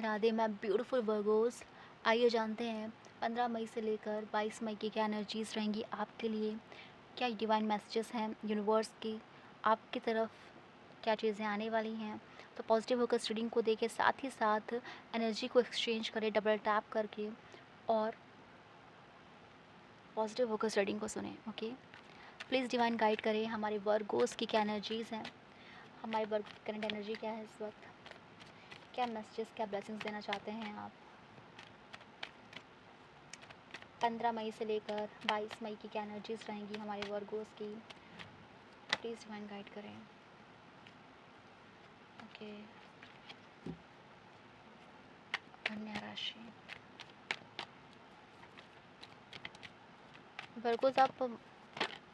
राधे मैं beautiful Virgo's. आइए जानते हैं 15 मई से लेकर 22 मई की क्या एनर्जीज रहेंगी आपके लिए। क्या डिवाइन मैसेजेस हैं यूनिवर्स की आपकी तरफ, क्या चीज़ें आने वाली हैं। तो पॉजिटिव होकर रीडिंग को देखें, साथ ही साथ एनर्जी को एक्सचेंज करें डबल टैप करके, और पॉजिटिव होकर रीडिंग को सुने। ओके, प्लीज़ डिवाइन गाइड करें हमारे वर्गोस की क्या एनर्जीज़ हैं, हमारे वर्ग की करंट एनर्जी क्या है इस वक्त, क्या मैसेजेस, क्या ब्लेसिंग्स देना चाहते हैं आप 15 मई से लेकर 22 मई की क्या एनर्जीज रहेंगी हमारे वर्गोस की। प्लीज़ डिवाइन गाइड करें। ओके, कन्या राशि। वर्गोस आप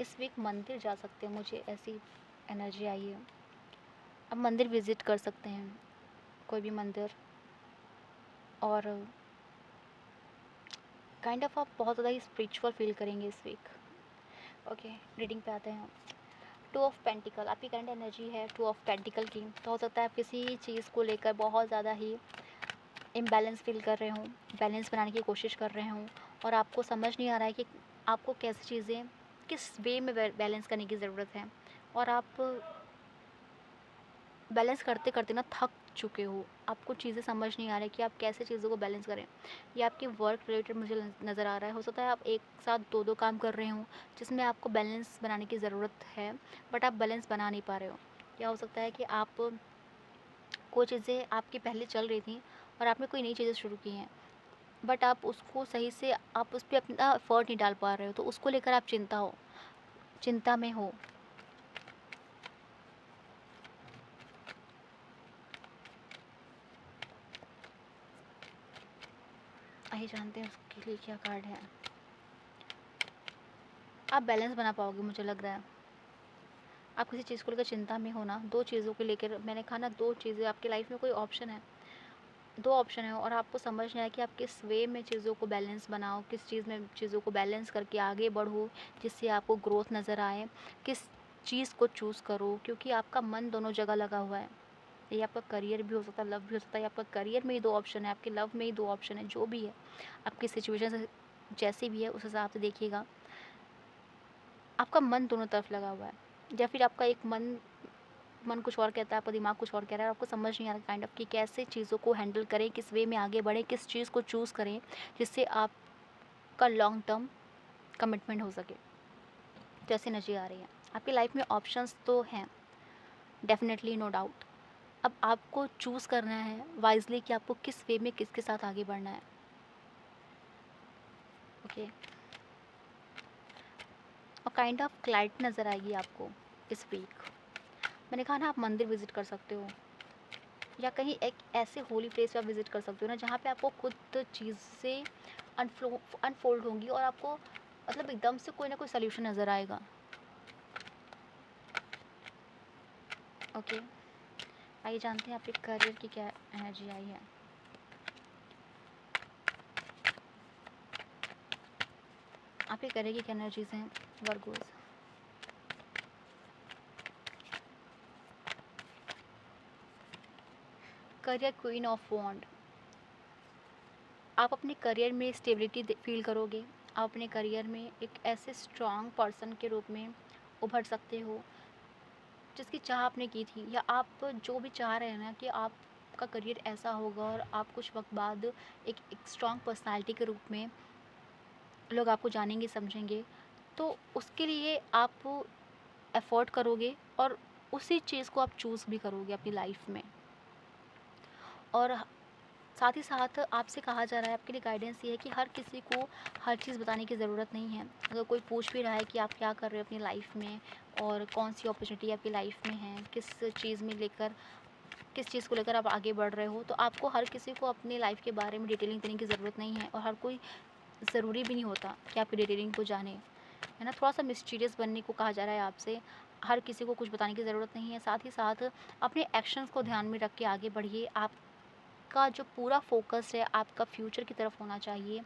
इस वीक मंदिर जा सकते हैं, मुझे ऐसी एनर्जी आई है। आप मंदिर विज़िट कर सकते हैं, कोई भी मंदिर, और काइंड ऑफ आप बहुत ज़्यादा ही स्पिरिचुअल फील करेंगे इस वीक। ओके, रीडिंग पे आते हैं। टू ऑफ पेंटिकल आपकी करंट एनर्जी है, टू ऑफ पेंटिकल की। तो हो सकता है आप किसी चीज़ को लेकर बहुत ज़्यादा ही इम्बैलेंस फील कर रहे हों, बैलेंस बनाने की कोशिश कर रहे हों, और आपको समझ नहीं आ रहा है कि आपको कैसी चीज़ें किस वे में बैलेंस करने की ज़रूरत है, और आप बैलेंस करते करते ना थक चुके हो। आपको चीज़ें समझ नहीं आ रही कि आप कैसे चीज़ों को बैलेंस करें। ये आपके वर्क रिलेटेड मुझे नज़र आ रहा है। हो सकता है आप एक साथ दो दो काम कर रहे हों जिसमें आपको बैलेंस बनाने की ज़रूरत है, बट आप बैलेंस बना नहीं पा रहे हो। या हो सकता है कि आप कोई चीज़ें आपकी पहले चल रही थी और आपने कोई नई चीज़ें शुरू की हैं, बट आप उसको सही से आप उस पर अपना एफर्ट नहीं डाल पा रहे हो, तो उसको लेकर आप चिंता में हो। आइए जानते हैं उसके लिए क्या कार्ड है। आप बैलेंस बना पाओगे मुझे लग रहा है। आप किसी चीज़ को लेकर चिंता में हो ना, दो चीज़ों को लेकर, मैंने कहा ना, दो चीज़ें आपकी लाइफ में, कोई ऑप्शन है, दो ऑप्शन है, और आपको समझ नहीं आया कि आप किस वे में चीज़ों को बैलेंस बनाओ, किस चीज़ में चीज़ों को बैलेंस करके आगे बढ़ो जिससे आपको ग्रोथ नज़र आए, किस चीज़ को चूज़ करो, क्योंकि आपका मन दोनों जगह लगा हुआ है। ये आपका करियर भी हो सकता है, लव भी हो सकता है। आपका करियर में ही दो ऑप्शन है, आपके लव में ही दो ऑप्शन है। जो भी है, आपकी सिचुएशन जैसी भी है उस हिसाब से देखिएगा। आपका मन दोनों तरफ लगा हुआ है, या फिर आपका एक मन मन कुछ और कहता है, आपका दिमाग कुछ और कह रहा है, और आपको समझ नहीं आ रहा काइंड ऑफ कि कैसे चीज़ों को हैंडल करें, किस वे में आगे बढ़ें, किस चीज़ को चूज़ करें जिससे आपका लॉन्ग टर्म कमिटमेंट हो सके। तो ऐसी एनर्जी आ रही है। आपकी लाइफ में ऑप्शंस तो हैं, डेफिनेटली, नो डाउट। अब आपको चूज़ करना है वाइजली कि आपको किस वे में किसके साथ आगे बढ़ना है। ओके, और काइंड ऑफ क्लैरिटी नज़र आएगी आपको इस वीक। मैंने कहा ना, आप मंदिर विजिट कर सकते हो, या कहीं एक ऐसे होली प्लेस पे आप विज़िट कर सकते हो ना, जहाँ पे आपको खुद चीज़ें अनफोल्ड होंगी, और आपको मतलब एकदम से कोई ना कोई सल्यूशन नज़र आएगा। ओके, आइए जानते हैं आपके करियर की क्या एनर्जी आई है। आपके करियर की क्या एनर्जीज़ हैं वर्गोस। करियर क्वीन ऑफ वॉन्ड। आप अपने करियर में स्टेबिलिटी फील करोगे। आप अपने करियर में एक ऐसे स्ट्रॉन्ग पर्सन के रूप में उभर सकते हो जिसकी चाह आपने की थी, या आप जो भी चाह रहे हैं ना कि आपका करियर ऐसा होगा और आप कुछ वक्त बाद एक स्ट्रॉन्ग पर्सनालिटी के रूप में लोग आपको जानेंगे, समझेंगे। तो उसके लिए आप एफ़र्ट करोगे, और उसी चीज़ को आप चूज़ भी करोगे अपनी लाइफ में। और साथ ही साथ आपसे कहा जा रहा है, आपके लिए गाइडेंस ये है कि हर किसी को हर चीज़ बताने की ज़रूरत नहीं है। अगर कोई पूछ भी रहा है कि आप क्या कर रहे हो अपनी लाइफ में, और कौन सी अपॉर्चुनिटी आपकी लाइफ में है, किस चीज़ को लेकर आप आगे बढ़ रहे हो, तो आपको हर किसी को अपनी लाइफ के बारे में डिटेलिंग देने की ज़रूरत नहीं है, और हर कोई ज़रूरी भी नहीं होता कि आपकी डिटेलिंग को जाने, है ना। थोड़ा सा मिस्टीरियस बनने को कहा जा रहा है आपसे। हर किसी को कुछ बताने की ज़रूरत नहीं है। साथ ही साथ अपने एक्शंस को ध्यान में रख के आगे बढ़िए। आपका जो पूरा फ़ोकस है आपका फ्यूचर की तरफ होना चाहिए।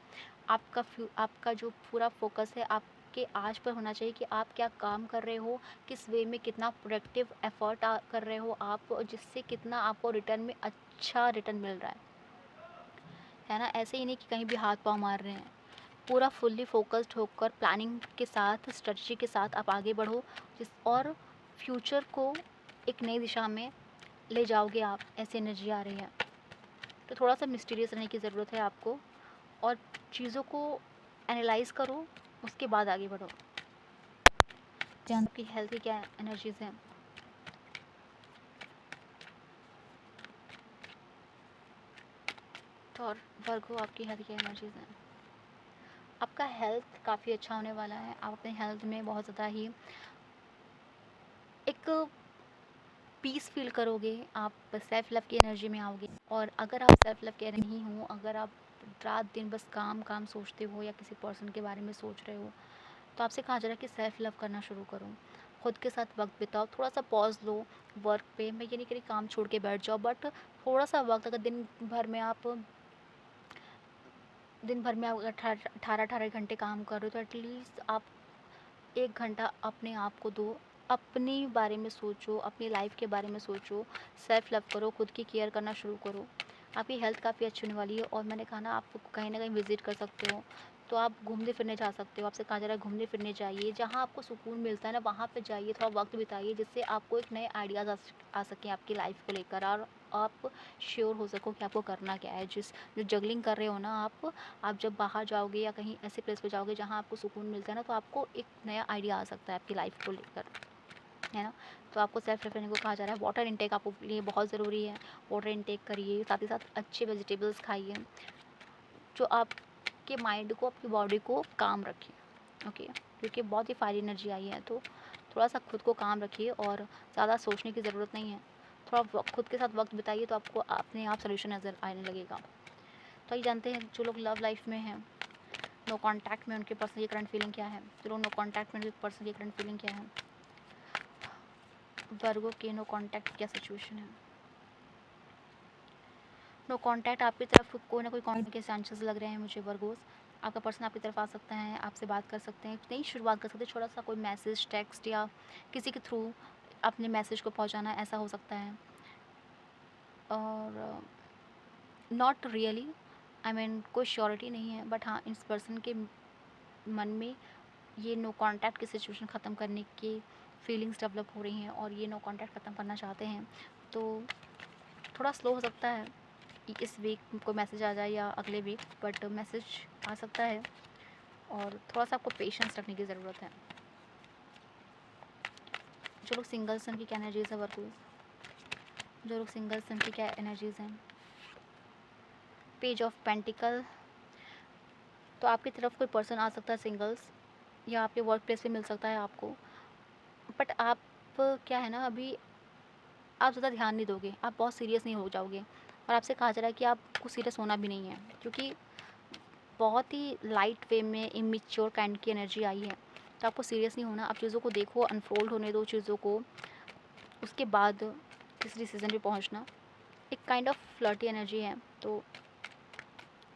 आपका जो पूरा फ़ोकस है आपके आज पर होना चाहिए कि आप क्या काम कर रहे हो, किस वे में कितना प्रोडक्टिव एफ़र्ट कर रहे हो आप, और जिससे कितना आपको रिटर्न में अच्छा रिटर्न मिल रहा है। है ना, ऐसे ही नहीं कि कहीं भी हाथ पाँव मार रहे हैं। पूरा फुल्ली फ़ोकस्ड होकर प्लानिंग के साथ, स्ट्रेटजी के साथ आप आगे बढ़ो और फ्यूचर को एक नई दिशा में ले जाओगे आप, ऐसी एनर्जी आ रही है। तो थोड़ा-सा मिस्टीरियस रहने की ज़रूरत है आपको और चीज़ों को एनालाइज़ करो, उसके बाद आगे बढ़ो। आपकी हेल्थ की क्या एनर्जीज़ हैं? तो और वर्गो, आपकी हेल्थ की एनर्जीज़ हैं। आपका हेल्थ काफ़ी अच्छा होने वाला है। आप अपने हेल्थ में बहुत ज़्यादा ही एक पीस फ़ील करोगे, आप सेल्फ़ लव की एनर्जी में आओगे। और अगर आप सेल्फ़ लव के नहीं हो, अगर आप रात दिन बस काम सोचते हो या किसी पर्सन के बारे में सोच रहे हो, तो आपसे कहा जा रहा है कि सेल्फ़ लव करना शुरू करो। खुद के साथ वक्त बिताओ, थोड़ा सा पॉज लो वर्क पे। मैं ये नहीं कह रही काम छोड़ के बैठ जाओ, बट थोड़ा सा वक्त, अगर दिन भर में आप 18 घंटे काम कर रहे हो, तो एटलीस्ट आप 1 घंटा अपने आप को दो। अपने बारे में सोचो, अपनी लाइफ के बारे में सोचो, सेल्फ लव करो, खुद की केयर करना शुरू करो। आपकी हेल्थ काफ़ी अच्छी होने वाली है। और मैंने कहा ना, आप कहीं ना कहीं विज़िट कर सकते हो, तो आप घूमने फिरने जा सकते हो। आपसे कहा जा रहा है घूमने फिरने जाइए, जहाँ आपको सुकून मिलता है ना वहाँ पे जाइए, थोड़ा वक्त बिताइए, जिससे आपको एक नए आइडियाज़ आ सकें आपकी लाइफ को लेकर, और आप श्योर हो सको कि आपको करना क्या है। जो जगलिंग कर रहे हो ना आप जब बाहर जाओगे या कहीं ऐसे प्लेस पे जाओगे जहाँ आपको सुकून मिलता है ना, तो आपको एक नया आइडिया आ सकता है आपकी लाइफ को लेकर, है ना। तो आपको सेल्फ लव करने को कहा जा रहा है। वाटर इंटेक आपके लिए बहुत ज़रूरी है। वाटर इंटेक करिए, साथ ही साथ अच्छे वेजिटेबल्स खाइए, जो आपके माइंड को, आपकी बॉडी को काम रखे। ओके, क्योंकि बहुत ही फायरी एनर्जी आई है, तो थोड़ा सा खुद को काम रखिए और ज़्यादा सोचने की ज़रूरत नहीं है। थोड़ा खुद के साथ वक्त बिताइए, तो आपको अपने आप सोल्यूशन नज़र आने लगेगा। तो ये जानते हैं जो लोग लव लाइफ में हैं, नो कॉन्टैक्ट में, उनके पर्सन की करंट फीलिंग क्या है। जो लोग नो कॉन्टैक्ट में, उनके पर्सन की करंट फीलिंग क्या है। वर्गो के नो कॉन्टैक्ट क्या सिचुएशन है। नो कॉन्टैक्ट, आपकी तरफ कोई ना कोई कॉन्टैक्ट के चांसेस लग रहे हैं मुझे वर्गोस। आपका पर्सन आपकी तरफ आ सकता है, आपसे बात कर सकते हैं, नई शुरुआत कर सकते हैं। थोड़ा सा कोई मैसेज, टेक्स्ट या किसी के थ्रू अपने मैसेज को पहुंचाना, ऐसा हो सकता है। और नॉट रियली, आई मीन कोई श्योरिटी नहीं है, बट हाँ, इस पर्सन के मन में ये नो कॉन्टैक्ट की सिचुएशन ख़त्म करने की फीलिंग्स डेवलप हो रही हैं और ये नो कॉन्टैक्ट ख़त्म करना चाहते हैं। तो थोड़ा स्लो हो सकता है, इस वीक को मैसेज आ जाए या अगले वीक, बट मैसेज आ सकता है। और थोड़ा सा आपको पेशेंस रखने की ज़रूरत है। जो लोग सिंगल सन की क्या एनर्जीज़ है वर्कर्स, जो लोग सिंगल सन की क्या एनर्जीज़ हैं। पेज ऑफ पेंटिकल, तो आपकी तरफ कोई पर्सन आ सकता है सिंगल्स, या आपके वर्क प्लेस पे मिल सकता है आपको, बट आप क्या है ना, अभी आप ज़्यादा ध्यान नहीं दोगे, आप बहुत सीरियस नहीं हो जाओगे। और आपसे कहा जा रहा है कि आपको सीरियस होना भी नहीं है, क्योंकि बहुत ही लाइट वे में इमेच्योर काइंड की एनर्जी आई है। तो आपको सीरियस नहीं होना, आप चीज़ों को देखो, अनफोल्ड होने दो चीज़ों को, उसके बाद किस डिसीज़न पे पहुंचना। एक काइंड ऑफ फ्लर्टी एनर्जी है, तो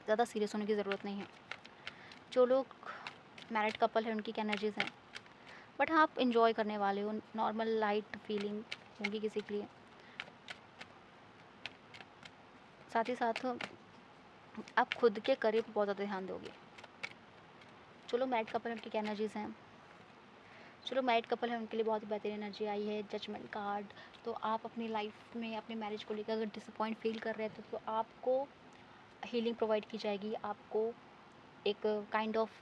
ज़्यादा सीरियस होने की ज़रूरत नहीं है। जो लोग मैरिड कपल है, उनकी क्या एनर्जीज़ हैं, बट हाँ, आप इन्जॉय करने वाले हो, नॉर्मल लाइट फीलिंग होगी किसी के लिए। साथ ही साथ आप खुद के करियर पर बहुत ज़्यादा ध्यान दोगे। जो लोग मैरिड कपल है, उनकी क्या एनर्जीज़ हैं। जो लोग मैरिड कपल हैं, उनके लिए बहुत ही बेहतरीन एनर्जी आई है, जजमेंट कार्ड। तो आप अपनी लाइफ में अपने मैरिज को लेकर अगर डिसअपॉइंट फील कर रहे थे, तो आपको हीलिंग प्रोवाइड की जाएगी। आपको एक काइंड ऑफ,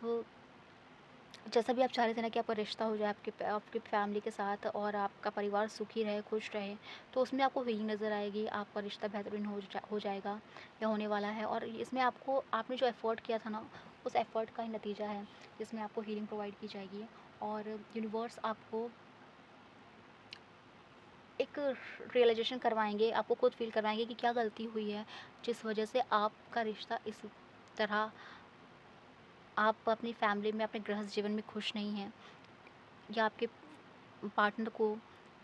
जैसा भी आप चाह रहे थे ना कि आपका रिश्ता हो जाए आपके फैमिली के साथ और आपका परिवार सुखी रहे, खुश रहे, तो उसमें आपको हीलिंग नज़र आएगी। आपका रिश्ता बेहतरीन हो जाएगा या होने वाला है। और इसमें आपको, आपने जो एफ़र्ट किया था ना, उस एफ़र्ट का ही नतीजा है, जिसमें आपको हीलिंग प्रोवाइड की जाएगी। और यूनिवर्स आपको एक रियलाइजेशन करवाएंगे, आपको खुद फील करवाएंगे कि क्या गलती हुई है जिस वजह से आपका रिश्ता इस तरह, आप अपनी फैमिली में, अपने गृहस्थ जीवन में खुश नहीं हैं, या आपके पार्टनर को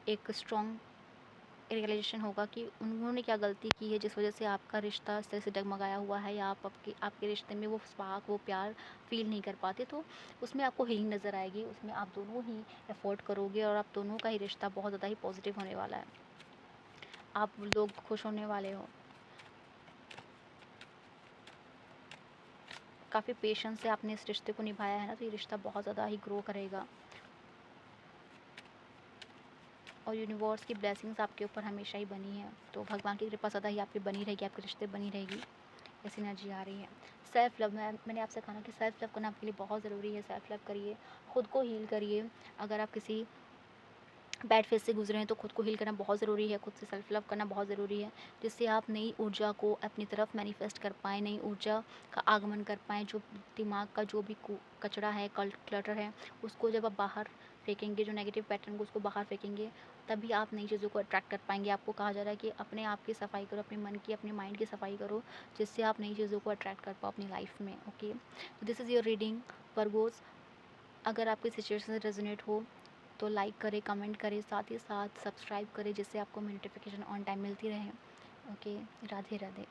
एक स्ट्रॉन्ग रियलाइजेशन होगा कि उन्होंने क्या गलती की है जिस वजह से आपका रिश्ता इस तरह से डगमगाया हुआ है, या आप आपके रिश्ते में वो स्पार्क, वो प्यार फील नहीं कर पाते। तो उसमें आपको हीलिंग नज़र आएगी, उसमें आप दोनों ही एफर्ट करोगे और आप दोनों का ही रिश्ता बहुत ज़्यादा ही पॉजिटिव होने वाला है। आप लोग खुश होने वाले हो। काफ़ी पेशेंस से आपने इस रिश्ते को निभाया है ना, तो ये रिश्ता बहुत ज़्यादा ही ग्रो करेगा और यूनिवर्स की ब्लेसिंग्स आपके ऊपर हमेशा ही बनी है। तो भगवान की कृपा सदा ही आप पे बनी रहेगी, आपके रिश्ते बनी रहेगी, ऐसी एनर्जी आ रही है। सेल्फ लव, मैंने आपसे कहा ना कि सेल्फ लव करना आपके लिए बहुत ज़रूरी है। सेल्फ लव करिए, खुद को हील करिए। अगर आप किसी बैड फेज से गुजरे हैं तो खुद को हील करना बहुत ज़रूरी है, खुद से सेल्फ लव करना बहुत ज़रूरी है, जिससे आप नई ऊर्जा को अपनी तरफ मैनिफेस्ट कर पाएँ, नई ऊर्जा का आगमन कर पाएँ। जो दिमाग का जो भी कचरा है, क्लटर है, उसको जब आप बाहर फेंकेंगे, जो नेगेटिव पैटर्न को उसको बाहर फेंकेंगे, तभी आप नई चीज़ों को अट्रैक्ट कर पाएंगे। आपको कहा जा रहा है कि अपने आप की सफाई करो, अपने मन की, अपने माइंड की सफाई करो, जिससे आप नई चीज़ों को अट्रैक्ट कर पाओ अपनी लाइफ में। ओके, तो दिस इज़ योर रीडिंग वर्गोज़। अगर आपकी सिचुएशन से रेजोनेट हो तो लाइक करें, कमेंट करें, साथ ही साथ सब्सक्राइब करें, जिससे आपको नोटिफिकेशन ऑन टाइम मिलती रहे। ओके, राधे राधे।